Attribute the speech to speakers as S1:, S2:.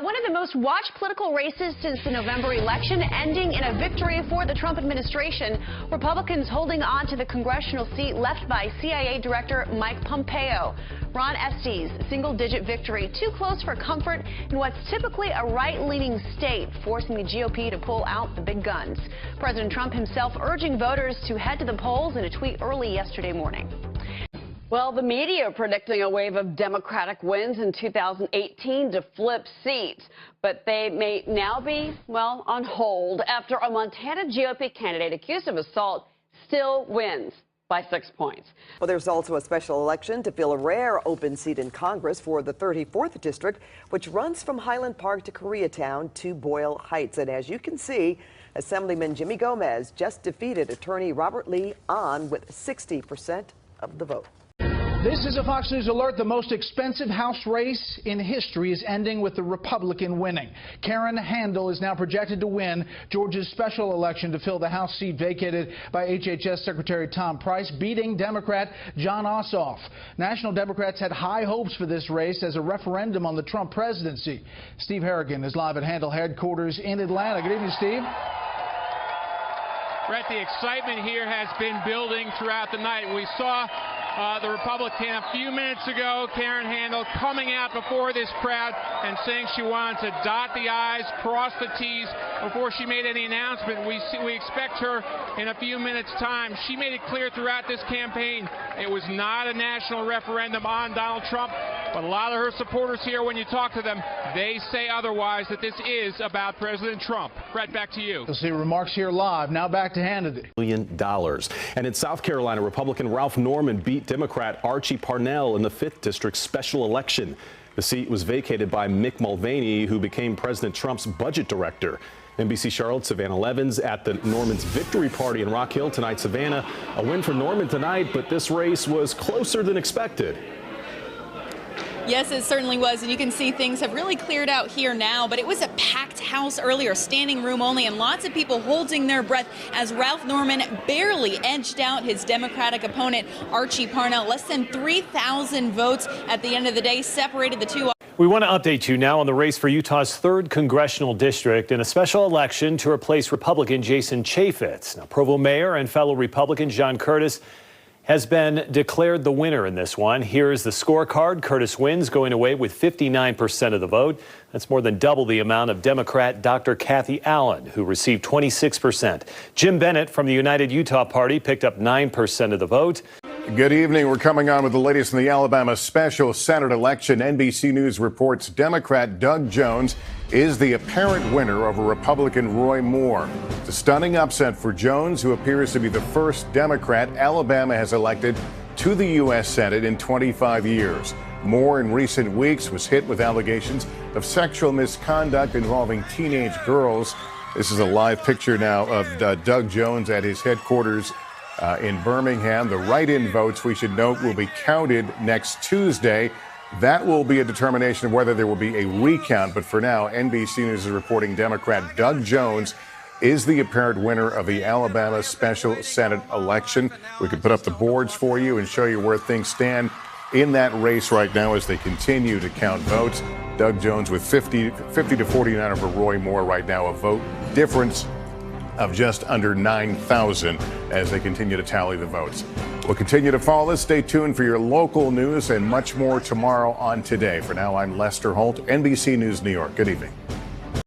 S1: One of the most watched political races since the November election, ending in a victory for the Trump administration. Republicans holding on to the congressional seat left by CIA Director Mike Pompeo. Ron Estes' single-digit victory, too close for comfort in what's typically a right-leaning state, forcing the GOP to pull out the big guns. President Trump himself urging voters to head to the polls in a tweet early yesterday morning.
S2: Well, the media predicting a wave of Democratic wins in 2018 to flip seats. But they may now be, well, on hold after a Montana GOP candidate accused of assault still wins by 6 points.
S3: Well, there's also a special election to fill a rare open seat in Congress for the 34th District, which runs from Highland Park to Koreatown to Boyle Heights. And as you can see, Assemblyman Jimmy Gomez just defeated attorney Robert Lee Ahn with 60% of the vote.
S4: This is a Fox News alert. The most expensive House race in history is ending with the Republican winning. Karen Handel is now projected to win Georgia's special election to fill the House seat vacated by HHS Secretary Tom Price, beating Democrat John Ossoff. National Democrats had high hopes for this race as a referendum on the Trump presidency. Steve Harrigan is live at Handel headquarters in Atlanta. Good evening, Steve.
S5: Brett, the excitement here has been building throughout the night. We saw the Republican a few minutes ago, Karen Handel, coming out before this crowd and saying she wanted to dot the I's, cross the T's before she made any announcement. We expect her in a few minutes' time. She made it clear throughout this campaign it was not a national referendum on Donald Trump, but a lot of her supporters here, when you talk to them, they say otherwise, that this is about President Trump. Brett, back to you.
S4: You'll see remarks here live. Now back to Hannity.
S6: $1 million. And in South Carolina, Republican Ralph Norman beat Democrat Archie Parnell in the 5th District special election. The seat was vacated by Mick Mulvaney, who became President Trump's budget director. NBC Charlotte's Savannah Levins at the Norman's victory party in Rock Hill tonight. Savannah, a win for Norman tonight, but this race was closer than expected.
S7: Yes, it certainly was, and you can see things have really cleared out here now, but it was a packed house earlier, standing room only, and lots of people holding their breath as Ralph Norman barely edged out his Democratic opponent, Archie Parnell. Less than 3,000 votes at the end of the day separated the two.
S8: We want to update you now on the race for Utah's 3rd congressional district in a special election to replace Republican Jason Chaffetz. Now, Provo Mayor and fellow Republican John Curtis has been declared the winner in this one. Here's the scorecard. Curtis wins, going away with 59% of the vote. That's more than double the amount of Democrat Dr. Kathy Allen, who received 26%. Jim Bennett from the United Utah Party picked up 9% of the vote.
S9: Good evening. We're coming on with the latest in the Alabama special Senate election. NBC News reports Democrat Doug Jones is the apparent winner over Republican Roy Moore. It's a stunning upset for Jones, who appears to be the first Democrat Alabama has elected to the U.S. Senate in 25 years. Moore in recent weeks was hit with allegations of sexual misconduct involving teenage girls. This is a live picture now of Doug Jones at his headquarters in Birmingham. The write-in votes, we should note, will be counted next Tuesday. That will be a determination of whether there will be a recount. But for now, NBC News is reporting Democrat Doug Jones is the apparent winner of the Alabama special Senate election. We could put up the boards for you and show you where things stand in that race right now as they continue to count votes. Doug Jones with 50 to 49 over Roy Moore right now, a vote difference of just under 9,000 as they continue to tally the votes. We'll continue to follow this. Stay tuned for your local news and much more tomorrow on Today. For now, I'm Lester Holt, NBC News, New York. Good evening.